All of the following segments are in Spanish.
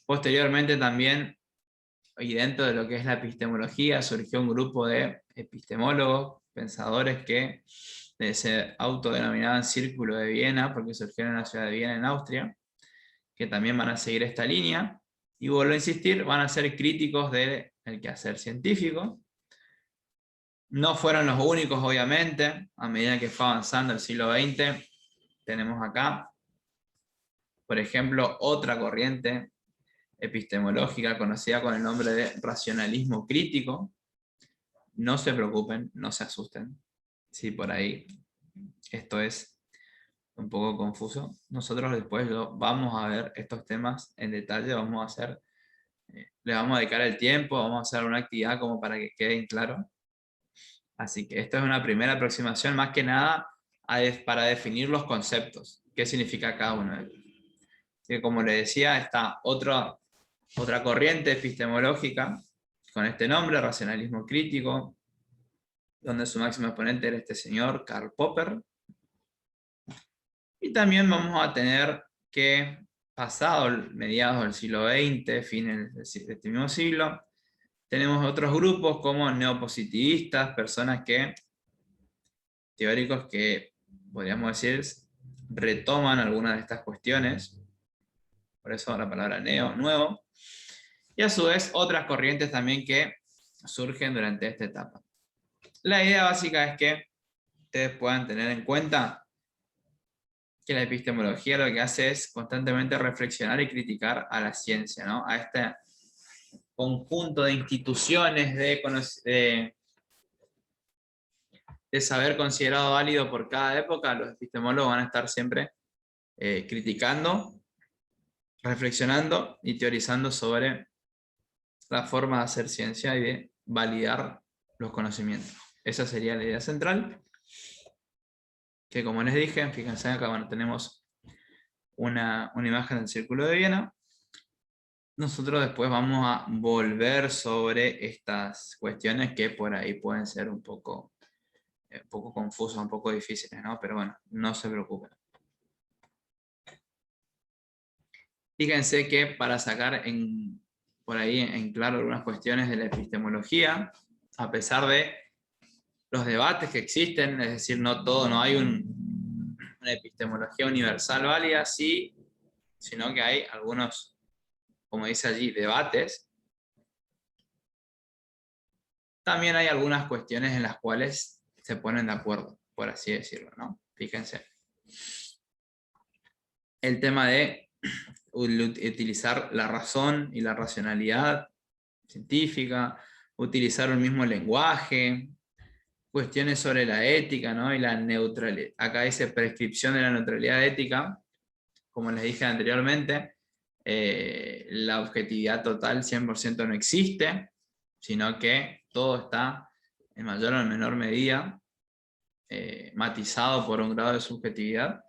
Posteriormente también, y dentro de lo que es la epistemología, surgió un grupo de epistemólogos, pensadores que se autodenominaban Círculo de Viena, porque surgieron en la ciudad de Viena, en Austria, que también van a seguir esta línea, y vuelvo a insistir, van a ser críticos del quehacer científico. No fueron los únicos, obviamente, a medida que fue avanzando el siglo XX, tenemos acá, por ejemplo, otra corriente epistemológica conocida con el nombre de racionalismo crítico. No se preocupen, no se asusten, si por ahí esto es un poco confuso. Nosotros después vamos a ver estos temas en detalle, le vamos a dedicar el tiempo, vamos a hacer una actividad como para que queden claros. Así que esto es una primera aproximación, más que nada para definir los conceptos, qué significa cada uno de ellos. Así que, como les decía, está otra corriente epistemológica con este nombre, racionalismo crítico, donde su máximo exponente era este señor, Karl Popper. Y también vamos a tener que, pasado mediados del siglo XX, fines de este mismo siglo, tenemos otros grupos como neopositivistas, teóricos que, podríamos decir, retoman algunas de estas cuestiones, por eso la palabra nuevo, y a su vez otras corrientes también que surgen durante esta etapa. La idea básica es que ustedes puedan tener en cuenta que la epistemología lo que hace es constantemente reflexionar y criticar a la ciencia, ¿no? A este conjunto de instituciones de saber considerado válido por cada época. Los epistemólogos van a estar siempre criticando, reflexionando y teorizando sobre la forma de hacer ciencia y de validar los conocimientos. Esa sería la idea central, que, como les dije, fíjense acá, bueno, tenemos una imagen del Círculo de Viena. Nosotros después vamos a volver sobre estas cuestiones que por ahí pueden ser un poco confusas, un poco difíciles, ¿no? Pero bueno, no se preocupen. Fíjense que para sacar por ahí en claro algunas cuestiones de la epistemología, a pesar de los debates que existen, es decir, no hay una epistemología universal válida, sí, sino que hay algunos, como dice allí, debates. También hay algunas cuestiones en las cuales se ponen de acuerdo, por así decirlo, ¿no? Fíjense. El tema de utilizar la razón y la racionalidad científica, utilizar el mismo lenguaje, cuestiones sobre la ética, ¿no? Y la neutralidad. Acá dice prescripción de la neutralidad ética. Como les dije anteriormente, la objetividad total 100% no existe, sino que todo está en mayor o menor medida matizado por un grado de subjetividad.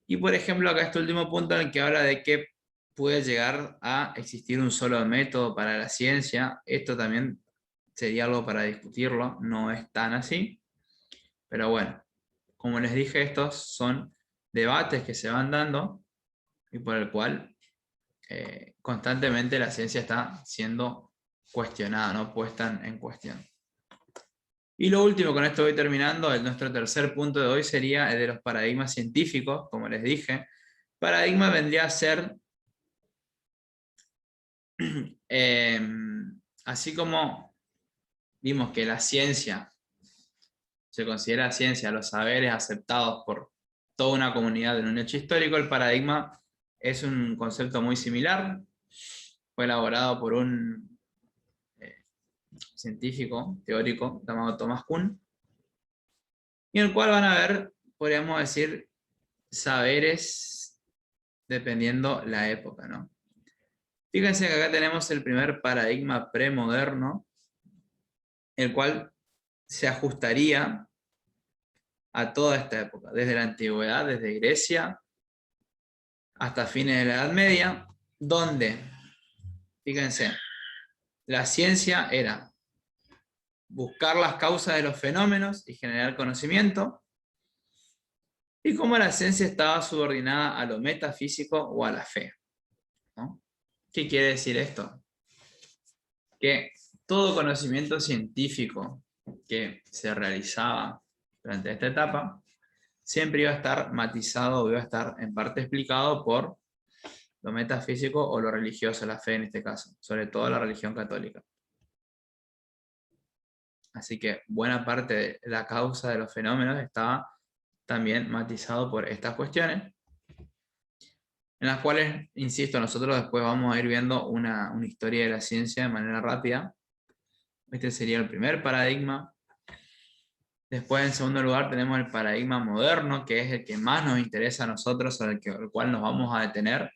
Y por ejemplo, acá este último punto en el que habla de que puede llegar a existir un solo método para la ciencia. Esto también sería algo para discutirlo, no es tan así. Pero bueno, como les dije, estos son debates que se van dando y por el cual constantemente la ciencia está siendo cuestionada, ¿no? Puesta en cuestión. Y lo último, con esto voy terminando, nuestro tercer punto de hoy sería el de los paradigmas científicos, como les dije. Paradigma vendría a ser, así como vimos que la ciencia se considera ciencia, los saberes aceptados por toda una comunidad en un hecho histórico, el paradigma es un concepto muy similar. Fue elaborado por un científico, teórico, llamado Thomas Kuhn, y en el cual van a ver, podríamos decir, saberes dependiendo la época, ¿no? Fíjense que acá tenemos el primer paradigma premoderno, el cual se ajustaría a toda esta época, desde la antigüedad, desde Grecia, hasta fines de la Edad Media, donde, fíjense, la ciencia era buscar las causas de los fenómenos y generar conocimiento, y cómo la ciencia estaba subordinada a lo metafísico o a la fe. ¿no? ¿Qué quiere decir esto? Que todo conocimiento científico que se realizaba durante esta etapa siempre iba a estar matizado o iba a estar en parte explicado por lo metafísico o lo religioso, la fe en este caso, sobre todo la religión católica. Así que buena parte de la causa de los fenómenos estaba también matizado por estas cuestiones, en las cuales, insisto, nosotros después vamos a ir viendo una historia de la ciencia de manera rápida. Este sería el primer paradigma. Después, en segundo lugar, tenemos el paradigma moderno, que es el que más nos interesa a nosotros, sobre el cual nos vamos a detener,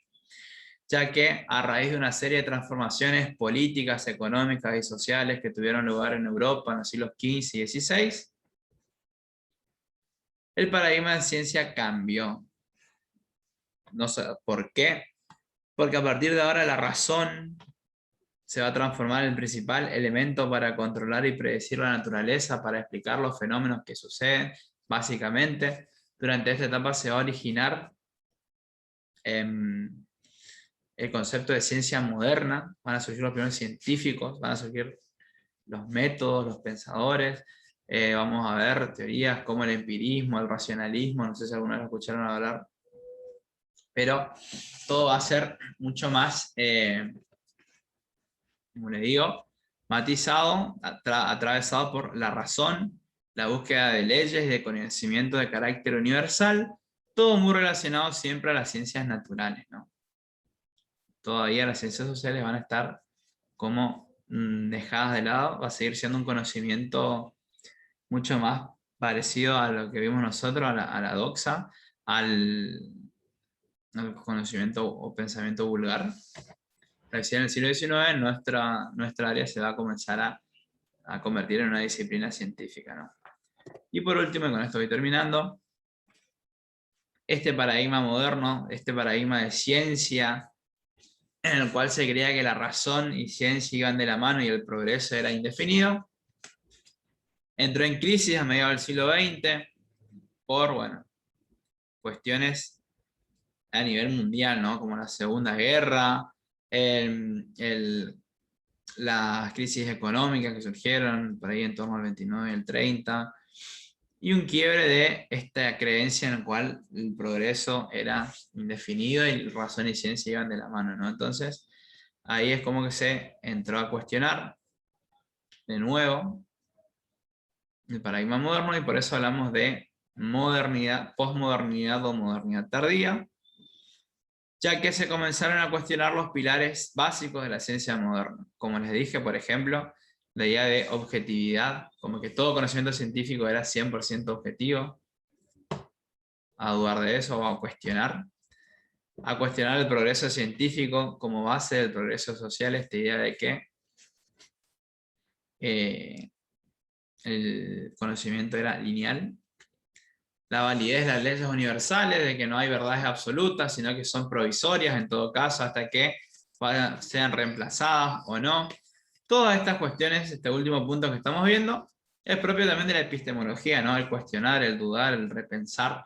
ya que a raíz de una serie de transformaciones políticas, económicas y sociales que tuvieron lugar en Europa en los siglos XV y XVI, el paradigma de ciencia cambió. No sé por qué, porque a partir de ahora la razón se va a transformar en el principal elemento para controlar y predecir la naturaleza, para explicar los fenómenos que suceden. Básicamente, durante esta etapa se va a originar el concepto de ciencia moderna, van a surgir los primeros científicos, van a surgir los métodos, los pensadores, vamos a ver teorías como el empirismo, el racionalismo, no sé si alguna vez lo escucharon hablar, pero todo va a ser mucho más, como le digo, matizado, atravesado por la razón, la búsqueda de leyes y de conocimiento de carácter universal, todo muy relacionado siempre a las ciencias naturales, ¿no? Todavía las ciencias sociales van a estar como dejadas de lado, va a seguir siendo un conocimiento mucho más parecido a lo que vimos nosotros, a la doxa, al conocimiento o pensamiento vulgar. Recién en el siglo XIX nuestra área se va a comenzar a convertir en una disciplina científica, ¿no? Y por último, y con esto voy terminando, este paradigma moderno, este paradigma de ciencia, en el cual se creía que la razón y ciencia iban de la mano y el progreso era indefinido, entró en crisis a mediados del siglo XX por, bueno, cuestiones a nivel mundial, ¿no? Como la Segunda Guerra, las crisis económicas que surgieron por ahí en torno al 29 y el 30, y un quiebre de esta creencia en la cual el progreso era indefinido y razón y ciencia iban de la mano, ¿no? Entonces, ahí es como que se entró a cuestionar de nuevo el paradigma moderno, y por eso hablamos de modernidad, posmodernidad o modernidad tardía, ya que se comenzaron a cuestionar los pilares básicos de la ciencia moderna. Como les dije, por ejemplo, la idea de objetividad, como que todo conocimiento científico era 100% objetivo, a dudar de eso o a cuestionar el progreso científico como base del progreso social, esta idea de que el conocimiento era lineal, la validez de las leyes universales, de que no hay verdades absolutas, sino que son provisorias en todo caso, hasta que sean reemplazadas o no. Todas estas cuestiones, este último punto que estamos viendo, es propio también de la epistemología, ¿no? El cuestionar, el dudar, el repensar,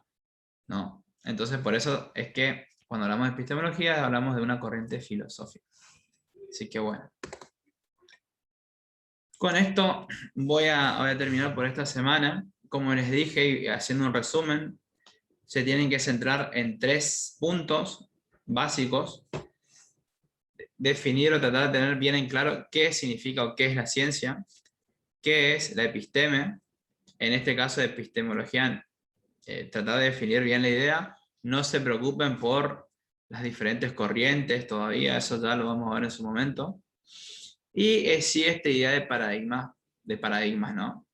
¿no? Entonces, por eso es que cuando hablamos de epistemología, hablamos de una corriente filosófica. Así que bueno. Con esto voy a terminar por esta semana. Como les dije, y haciendo un resumen, se tienen que centrar en 3 puntos básicos. Definir o tratar de tener bien en claro qué significa o qué es la ciencia, qué es la episteme, en este caso de epistemología, tratar de definir bien la idea. No se preocupen por las diferentes corrientes todavía, eso ya lo vamos a ver en su momento. Y sí, esta idea de paradigmas, ¿no?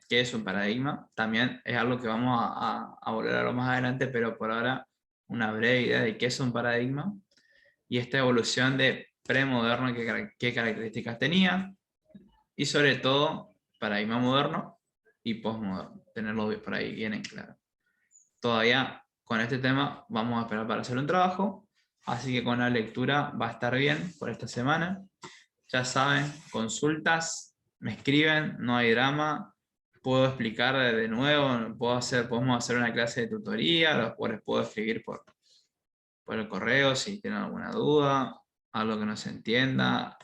¿Qué es un paradigma? También es algo que vamos a volver a hablar más adelante, pero por ahora una breve idea de qué es un paradigma y esta evolución de premoderno, qué características tenía, y sobre todo paradigma moderno y postmoderno, tenerlo por ahí bien en claro. Todavía con este tema vamos a esperar para hacer un trabajo, así que con la lectura va a estar bien por esta semana. Ya saben, consultas, me escriben, no hay drama, puedo explicar de nuevo, podemos hacer una clase de tutoría, los cuales puedo escribir por el correo si tienen alguna duda, algo que no se entienda,